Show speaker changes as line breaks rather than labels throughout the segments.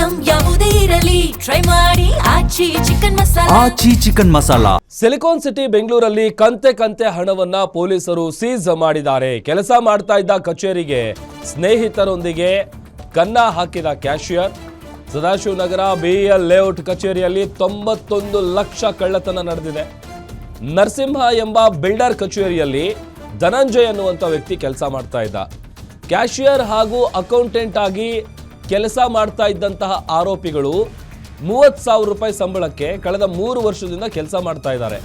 Item ಯಾವುದೇ ಇರಲಿ try ಮಾಡಿ ಆಚಿ ಚಿಕನ್ ಮಸಾಲಾ.
ಸಿಲಿಕಾನ್ ಸಿಟಿ ಬೆಂಗಳೂರಲ್ಲಿ ಕಂತೆ ಹಣವನ್ನ ಪೊಲೀಸರು ಸೀಸ್ ಮಾಡಿದ್ದಾರೆ. ಕೆಲಸ ಮಾಡ್ತಾ ಇದ್ದ ಕಚೇರಿಗೆ ಸ್ನೇಹಿತರೊಂದಿಗೆ ಕನ್ನ ಹಾಕಿದ ಕ್ಯಾಶಿಯರ್. ಸದಾಶಿವನಗರ ಬಿಎಲ್ ಲೇಔಟ್ ಕಚೇರಿಯಲ್ಲಿ 91 ಲಕ್ಷ ಕಳ್ಳತನ ನಡೆದಿದೆ. ನರಸಿಂಹ ಎಂಬ ಬಿಲ್ಡರ್ ಕಚೇರಿಯಲ್ಲಿ ಧನಂಜಯ್ ಅನ್ನುವಂಥ ವ್ಯಕ್ತಿ ಕೆಲಸ ಮಾಡ್ತಾ ಇದ್ದ. ಕ್ಯಾಶಿಯರ್ ಹಾಗೂ ಅಕೌಂಟೆಂಟ್ ಆಗಿ ಕೆಲಸ ಮಾಡ್ತಾ ಇದ್ದಂತಹ ಆರೋಪಿಗಳು 30,000 ರೂಪಾಯಿ ಸಂಬಳಕ್ಕೆ ಕಳೆದ 3 ವರ್ಷದಿಂದ ಕೆಲಸ ಮಾಡ್ತಾ ಇದ್ದಾರೆ.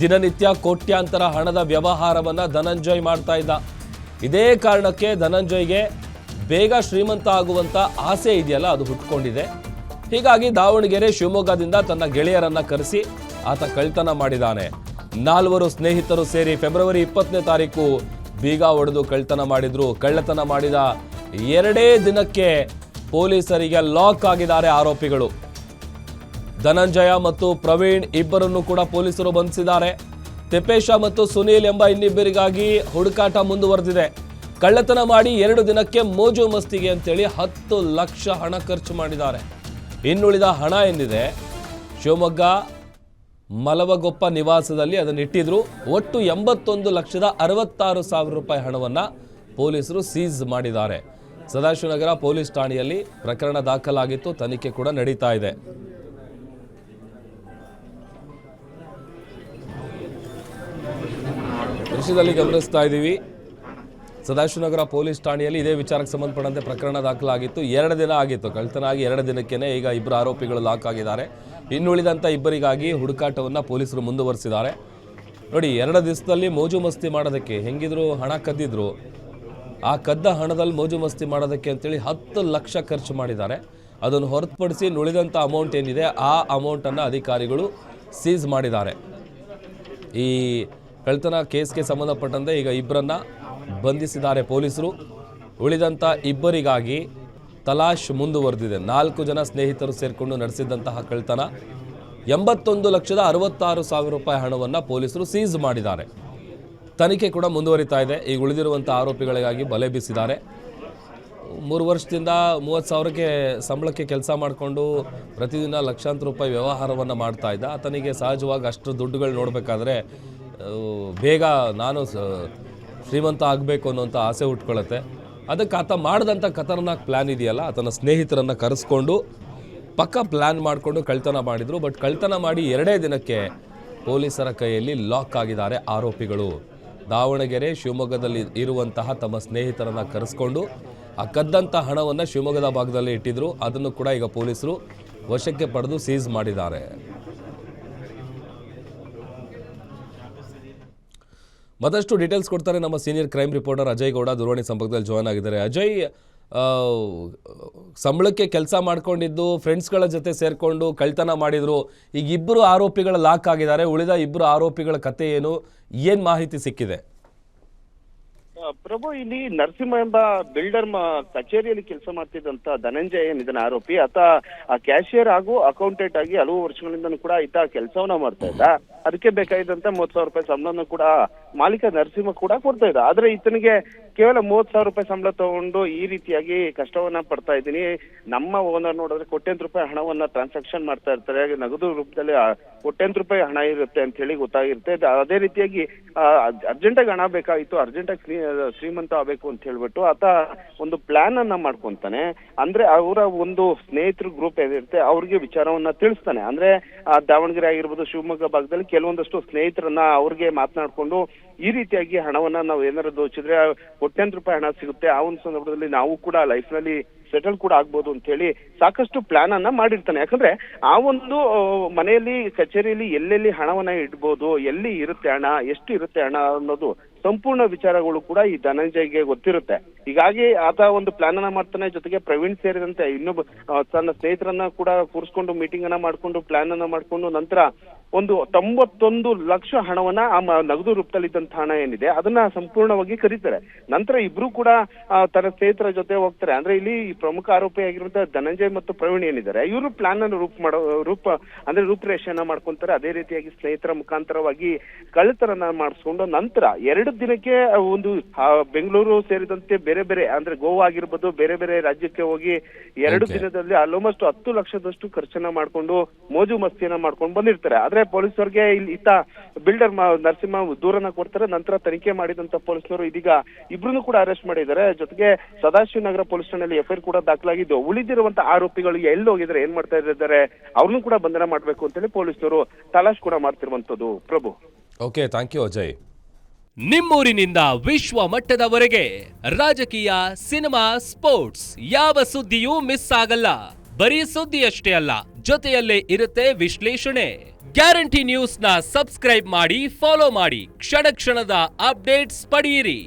ದಿನನಿತ್ಯ ಕೋಟ್ಯಾಂತರ ಹಣದ ವ್ಯವಹಾರವನ್ನ ಧನಂಜಯ್ ಮಾಡ್ತಾ ಇದ್ದ. ಇದೇ ಕಾರಣಕ್ಕೆ ಧನಂಜಯ್ಗೆ ಬೇಗ ಶ್ರೀಮಂತ ಆಗುವಂತ ಆಸೆ ಇದೆಯಲ್ಲ, ಅದು ಹುಟ್ಕೊಂಡಿದೆ. ಹೀಗಾಗಿ ದಾವಣಗೆರೆ ಶಿವಮೊಗ್ಗದಿಂದ ತನ್ನ ಗೆಳೆಯರನ್ನ ಕರೆಸಿ ಆತ ಕಳ್ತನ ಮಾಡಿದ್ದಾನೆ. 4 ಸ್ನೇಹಿತರು ಸೇರಿ ಫೆಬ್ರವರಿ 20ನೇ ತಾರೀಕು ಬೀಗ ಹೊಡೆದು ಕಳ್ತನ ಮಾಡಿದ್ರು. ಕಳ್ಳತನ ಮಾಡಿದ 2 ದಿನಕ್ಕೆ ಪೊಲೀಸರಿಗೆ ಲಾಕ್ ಆಗಿದ್ದಾರೆ ಆರೋಪಿಗಳು. ಧನಂಜಯ ಮತ್ತು ಪ್ರವೀಣ್ ಇಬ್ಬರನ್ನು ಕೂಡ ಪೊಲೀಸರು ಬಂಧಿಸಿದ್ದಾರೆ. ತಿಪ್ಪೇಶ ಮತ್ತು ಸುನೀಲ್ ಎಂಬ ಇನ್ನಿಬ್ಬರಿಗಾಗಿ ಹುಡುಕಾಟ ಮುಂದುವರೆದಿದೆ. ಕಳ್ಳತನ ಮಾಡಿ 2 ದಿನಕ್ಕೆ ಮೋಜು ಮಸ್ತಿಗೆ ಅಂತೇಳಿ 10 ಲಕ್ಷ ಹಣ ಖರ್ಚು ಮಾಡಿದ್ದಾರೆ. ಇನ್ನುಳಿದ ಹಣ ಏನಿದೆ ಶಿವಮೊಗ್ಗ ಮಲವಗೊಪ್ಪ ನಿವಾಸದಲ್ಲಿ ಅದನ್ನು ಇಟ್ಟಿದ್ರು. ಒಟ್ಟು 81,66,000 ರೂಪಾಯಿ ಹಣವನ್ನ ಪೊಲೀಸರು ಸೀಸ್ ಮಾಡಿದ್ದಾರೆ. ಸದಾಶಿವನಗರ ಪೊಲೀಸ್ ಠಾಣೆಯಲ್ಲಿ ಪ್ರಕರಣ ದಾಖಲಾಗಿತ್ತು. ತನಿಖೆ ಕೂಡ ನಡೀತಾ ಇದೆ. ದೃಶ್ಯದಲ್ಲಿ ಗಮನಿಸ್ತಾ ಇದ್ದೀವಿ, ಸದಾಶಿವನಗರ ಪೊಲೀಸ್ ಠಾಣೆಯಲ್ಲಿ ಇದೇ ವಿಚಾರಕ್ಕೆ ಸಂಬಂಧಪಟ್ಟಂತೆ ಪ್ರಕರಣ ದಾಖಲಾಗಿತ್ತು. 2 ದಿನ ಆಗಿತ್ತು. ಕಳ್ತನ ಆಗಿ 2 ದಿನಕ್ಕೇನೆ ಈಗ ಇಬ್ಬರು ಆರೋಪಿಗಳು ಲಾಕ್ ಆಗಿದ್ದಾರೆ. ಇನ್ನುಳಿದಂಥ ಇಬ್ಬರಿಗಾಗಿ ಹುಡುಕಾಟವನ್ನು ಪೊಲೀಸರು ಮುಂದುವರಿಸಿದ್ದಾರೆ. ನೋಡಿ, 2 ದಿವಸದಲ್ಲಿ ಮೋಜು ಮಸ್ತಿ ಮಾಡೋದಕ್ಕೆ ಹೆಂಗಿದ್ರು ಹಣ ಕದ್ದಿದ್ರು. ಆ ಕದ್ದ ಹಣದಲ್ಲಿ ಮೋಜು ಮಸ್ತಿ ಮಾಡೋದಕ್ಕೆ ಅಂತೇಳಿ 10 ಲಕ್ಷ ಖರ್ಚು ಮಾಡಿದ್ದಾರೆ. ಅದನ್ನು ಹೊರತುಪಡಿಸಿ ಉಳಿದಂಥ ಅಮೌಂಟ್ ಏನಿದೆ ಆ ಅಮೌಂಟನ್ನು ಅಧಿಕಾರಿಗಳು ಸೀಸ್ ಮಾಡಿದ್ದಾರೆ. ಈ ಕಳ್ತನ ಕೇಸ್ಗೆ ಸಂಬಂಧಪಟ್ಟಂತೆ ಈಗ ಇಬ್ಬರನ್ನ ಬಂಧಿಸಿದ್ದಾರೆ ಪೊಲೀಸರು. ಉಳಿದಂಥ ಇಬ್ಬರಿಗಾಗಿ ತಲಾಶ್ ಮುಂದುವರೆದಿದೆ. 4 ಜನ ಸ್ನೇಹಿತರು ಸೇರಿಕೊಂಡು ನಡೆಸಿದಂತಹ ಕಳ್ತನ 81,66,000 ರೂಪಾಯಿ ಹಣವನ್ನು ಪೊಲೀಸರು ಸೀಸ್ ಮಾಡಿದ್ದಾರೆ. ತನಿಖೆ ಕೂಡ ಮುಂದುವರಿತಾ ಇದೆ. ಈಗ ಉಳಿದಿರುವಂಥ ಆರೋಪಿಗಳಿಗಾಗಿ ಬಲೆ ಬೀಸಿದ್ದಾರೆ. 3 ವರ್ಷದಿಂದ 30,000ಕ್ಕೆ ಸಂಬಳಕ್ಕೆ ಕೆಲಸ ಮಾಡಿಕೊಂಡು ಪ್ರತಿದಿನ ಲಕ್ಷಾಂತರ ರೂಪಾಯಿ ವ್ಯವಹಾರವನ್ನು ಮಾಡ್ತಾ ಇದ್ದ. ಆತನಿಗೆ ಸಹಜವಾಗಿ ಅಷ್ಟು ದುಡ್ಡುಗಳು ನೋಡಬೇಕಾದ್ರೆ ಬೇಗ ನಾನು ಶ್ರೀಮಂತ ಆಗಬೇಕು ಅನ್ನೋಂಥ ಆಸೆ ಹುಟ್ಕೊಳ್ಳುತ್ತೆ. ಅದಕ್ಕೆ ಆತ ಮಾಡಿದಂಥ ಖತರ್ನಾಕ್ ಪ್ಲ್ಯಾನ್ ಇದೆಯಲ್ಲ, ಆತನ ಸ್ನೇಹಿತರನ್ನು ಕರೆಸ್ಕೊಂಡು ಪಕ್ಕ ಪ್ಲ್ಯಾನ್ ಮಾಡಿಕೊಂಡು ಕಳ್ತನ ಮಾಡಿದರು. ಬಟ್ ಕಳ್ತನ ಮಾಡಿ 2 ದಿನಕ್ಕೆ ಪೊಲೀಸರ ಕೈಯಲ್ಲಿ ಲಾಕ್ ಆಗಿದ್ದಾರೆ ಆರೋಪಿಗಳು. ದಾವಣಗೆರೆ ಶಿವಮೊಗ್ಗದಲ್ಲಿ ಇರುವಂತಹ ತಮ್ಮ ಸ್ನೇಹಿತರನ್ನು ಕರೆಸ್ಕೊಂಡು ಆ ಕದ್ದಂಥ ಹಣವನ್ನು ಶಿವಮೊಗ್ಗದ ಭಾಗದಲ್ಲಿ ಇಟ್ಟಿದ್ರು. ಅದನ್ನು ಕೂಡ ಈಗ ಪೊಲೀಸರು ವಶಕ್ಕೆ ಪಡೆದು ಸೀಸ್ ಮಾಡಿದ್ದಾರೆ. ಮತ್ತಷ್ಟು ಡೀಟೇಲ್ಸ್ ಕೊಡ್ತಾರೆ ನಮ್ಮ senior crime reporter Ajay Gowda. ದೂರವಾಣಿ ಸಂಪರ್ಕದಲ್ಲಿ ಜಾಯ್ನ್ ಆಗಿದ್ದಾರೆ. ಅಜಯ್, ಸಂಬಳಕ್ಕೆ ಕೆಲಸ ಮಾಡ್ಕೊಂಡಿದ್ದು ಫ್ರೆಂಡ್ಸ್ಗಳ ಜೊತೆ ಸೇರಿಕೊಂಡು ಕಳ್ತನ ಮಾಡಿದ್ರು. ಈಗ ಇಬ್ಬರು ಆರೋಪಿಗಳ ಲಾಕ್ ಆಗಿದ್ದಾರೆ. ಉಳಿದ ಇಬ್ಬರು ಆರೋಪಿಗಳ ಕತೆ ಏನು ಮಾಹಿತಿ ಸಿಕ್ಕಿದೆ?
ಪ್ರಭು, ಇಲ್ಲಿ ನರಸಿಂಹ ಎಂಬ ಬಿಲ್ಡರ್ ಕಚೇರಿಯಲ್ಲಿ ಕೆಲಸ ಮಾಡ್ತಿದ್ದಂತ ಧನಂಜಯ ಏನಿದ್ದಾನೆ ಆರೋಪಿ, ಆತ ಕ್ಯಾಶಿಯರ್ ಹಾಗೂ ಅಕೌಂಟೆಂಟ್ ಆಗಿ ಹಲವು ವರ್ಷಗಳಿಂದ ಕೂಡ ಈತ ಕೆಲಸವನ್ನ ಮಾಡ್ತಾ ಇದ್ದ. ಅದಕ್ಕೆ ಬೇಕಾಗಿದ್ದಂತ 30,000 ರೂಪಾಯಿ ಸಂಬಳನ ಕೂಡ ಮಾಲೀಕ ನರಸಿಂಹ ಕೂಡ ಕೊಡ್ತಾ ಇದ್ದ. ಆದ್ರೆ ಈತನಿಗೆ ಕೇವಲ 30,000 ರೂಪಾಯಿ ಸಂಬಳ ತಗೊಂಡು ಈ ರೀತಿಯಾಗಿ ಕಷ್ಟವನ್ನ ಪಡ್ತಾ ಇದ್ದೀನಿ, ನಮ್ಮ ಓನರ್ ನೋಡಿದ್ರೆ ಕೋಟ್ಯಾಂತರ ರೂಪಾಯಿ ಹಣವನ್ನ ಟ್ರಾನ್ಸಾಕ್ಷನ್ ಮಾಡ್ತಾ ಇರ್ತಾರೆ, ನಗದು ರೂಪದಲ್ಲಿ ಕೋಟ್ಯಾಂತರ ರೂಪಾಯಿ ಹಣ ಇರುತ್ತೆ ಅಂತ ಹೇಳಿ ಗೊತ್ತಾಗಿರುತ್ತೆ. ಅದೇ ರೀತಿಯಾಗಿ ಅರ್ಜೆಂಟಾಗಿ ಹಣ ಬೇಕಾಗಿತ್ತು, ಅರ್ಜೆಂಟಾಗಿ ಶ್ರೀಮಂತ ಆಗ್ಬೇಕು ಅಂತ ಹೇಳ್ಬಿಟ್ಟು ಆತ ಒಂದು ಪ್ಲಾನ್ ಅನ್ನ ಮಾಡ್ಕೊಂತಾನೆ. ಅಂದ್ರೆ ಅವರ ಒಂದು ಸ್ನೇಹಿತರ ಗ್ರೂಪ್ ಏನಿರುತ್ತೆ ಅವ್ರಿಗೆ ವಿಚಾರವನ್ನ ತಿಳಿಸ್ತಾನೆ. ಅಂದ್ರೆ ದಾವಣಗೆರೆ ಆಗಿರ್ಬೋದು, ಶಿವಮೊಗ್ಗ ಭಾಗದಲ್ಲಿ ಕೆಲವೊಂದಷ್ಟು ಸ್ನೇಹಿತರನ್ನ ಅವ್ರಿಗೆ ಮಾತನಾಡ್ಕೊಂಡು ಈ ರೀತಿಯಾಗಿ ಹಣವನ್ನ ನಾವು ಏನಾದ್ರು ದೋಚಿದ್ರೆ ಕೋಟ್ಯಾಂತರ ರೂಪಾಯಿ ಹಣ ಸಿಗುತ್ತೆ, ಆ ಒಂದು ಸಂದರ್ಭದಲ್ಲಿ ನಾವು ಕೂಡ ಲೈಫ್ ನಲ್ಲಿ ಸೆಟಲ್ ಕೂಡ ಆಗ್ಬೋದು ಅಂತ ಹೇಳಿ ಸಾಕಷ್ಟು ಪ್ಲಾನ್ ಅನ್ನ ಮಾಡಿರ್ತಾನೆ. ಯಾಕಂದ್ರೆ ಆ ಒಂದು ಮನೆಯಲ್ಲಿ ಕಚೇರಿಯಲ್ಲಿ ಎಲ್ಲೆಲ್ಲಿ ಹಣವನ್ನ ಇಡ್ಬೋದು, ಎಲ್ಲಿ ಇರುತ್ತೆ ಹಣ, ಎಷ್ಟು ಇರುತ್ತೆ ಹಣ ಅನ್ನೋದು ಸಂಪೂರ್ಣ ವಿಚಾರಗಳು ಕೂಡ ಈ ಧನಂಜಯ್ಗೆ ಗೊತ್ತಿರುತ್ತೆ. ಹೀಗಾಗಿ ಆತ ಒಂದು ಪ್ಲಾನ್ ಅನ್ನ ಮಾಡ್ತಾನೆ. ಜೊತೆಗೆ ಪ್ರವೀಣ್ ಸೇರಿದಂತೆ ಇನ್ನೊಬ್ಬ ತನ್ನ ಸ್ನೇಹಿತರನ್ನ ಕೂಡ ಕೂರಿಸ್ಕೊಂಡು ಮೀಟಿಂಗ್ ಅನ್ನ ಮಾಡ್ಕೊಂಡು ಪ್ಲಾನ್ ಅನ್ನ ಮಾಡ್ಕೊಂಡು ನಂತರ ಒಂದು 91 ಲಕ್ಷ ಹಣವನ್ನ ಆ ನಗದು ರೂಪದಲ್ಲಿದ್ದಂತ ಹಣ ಏನಿದೆ ಅದನ್ನ ಸಂಪೂರ್ಣವಾಗಿ ಕರೀತಾರೆ. ನಂತರ ಇಬ್ರು ಕೂಡ ತನ್ನ ಸ್ನೇಹಿತರ ಜೊತೆ ಹೋಗ್ತಾರೆ. ಅಂದ್ರೆ ಇಲ್ಲಿ ಪ್ರಮುಖ ಆರೋಪಿ ಆಗಿರುವಂತಹ ಧನಂಜಯ್ ಮತ್ತು ಪ್ರವೀಣ್ ಏನಿದ್ದಾರೆ ಇವರು ಪ್ಲಾನ್ ಅನ್ನು ರೂಪರೇಷೆಯನ್ನ ಮಾಡ್ಕೊಂತಾರೆ. ಅದೇ ರೀತಿಯಾಗಿ ಸ್ನೇಹಿತರ ಮುಖಾಂತರವಾಗಿ ಕಳ್ಳತನನ ಮಾಡಿಸ್ಕೊಂಡು ನಂತರ 2 ದಿನಕ್ಕೆ ಒಂದು ಬೆಂಗಳೂರು ಸೇರಿದಂತೆ ಬೇರೆ ಬೇರೆ ಅಂದ್ರೆ ಗೋವಾ ಆಗಿರ್ಬೋದು ಬೇರೆ ಬೇರೆ ರಾಜ್ಯಕ್ಕೆ ಹೋಗಿ 2 ದಿನದಲ್ಲಿ ಆಲ್ಮೋಸ್ಟ್ 10 ಲಕ್ಷದಷ್ಟು ಖರ್ಚನ್ನ ಮಾಡ್ಕೊಂಡು ಮೋಜು ಮಸ್ತಿಯನ್ನ ಮಾಡ್ಕೊಂಡು ಬಂದಿರ್ತಾರೆ. ಆದ್ರೆ ಪೊಲೀಸರಿಗೆ ಇಲ್ಲಿ ಈತ ಬಿಲ್ಡರ್ ನರಸಿಂಹ ದೂರನ್ನ ಕೊಡ್ತಾರೆ. ನಂತರ ತನಿಖೆ ಮಾಡಿದಂತ ಪೊಲೀಸರು ಇದೀಗ ಇಬ್ರು ಕೂಡ ಅರೆಸ್ಟ್ ಮಾಡಿದ್ದಾರೆ. ಜೊತೆಗೆ ಸದಾಶಿವ ನಗರ ಪೊಲೀಸ್ ಠಾಣೆಯಲ್ಲಿ ಎಫ್ಐಆರ್ ಕೂಡ ದಾಖಲಾಗಿದ್ದು ಉಳಿದಿರುವಂತಹ ಆರೋಪಿಗಳು ಎಲ್ಲಿ ಹೋಗಿದ್ದಾರೆ ಏನ್ ಮಾಡ್ತಾ ಇದ್ದಾರೆ ಅವ್ರನ್ನು ಕೂಡ ಬಂಧನ ಮಾಡ್ಬೇಕು ಅಂತೇಳಿ ಪೊಲೀಸರು ತಲಾಶ್ ಕೂಡ ಮಾಡ್ತಿರುವಂತದ್ದು. ಪ್ರಭು,
ಓಕೆ, ಥ್ಯಾಂಕ್ ಯು ಅಜಯ್.
ನಿಮ್ಮೂರಿನಿಂದ ವಿಶ್ವ ಮಟ್ಟದವರೆಗೆ ರಾಜಕೀಯ, ಸಿನಿಮಾ, ಸ್ಪೋರ್ಟ್ಸ್ ಯಾವ ಸುದ್ದಿಯೂ ಮಿಸ್ ಆಗಲ್ಲ. ಬರೀ ಸುದ್ದಿಯಷ್ಟೇ ಅಲ್ಲ, ಜೊತೆಯಲ್ಲೇ ಇರುತ್ತೆ ವಿಶ್ಲೇಷಣೆ. ಗ್ಯಾರಂಟಿ ನ್ಯೂಸ್ನ ಸಬ್ಸ್ಕ್ರೈಬ್ ಮಾಡಿ, ಫಾಲೋ ಮಾಡಿ, ಕ್ಷಣ ಕ್ಷಣದ ಅಪ್ಡೇಟ್ಸ್ ಪಡೆಯಿರಿ.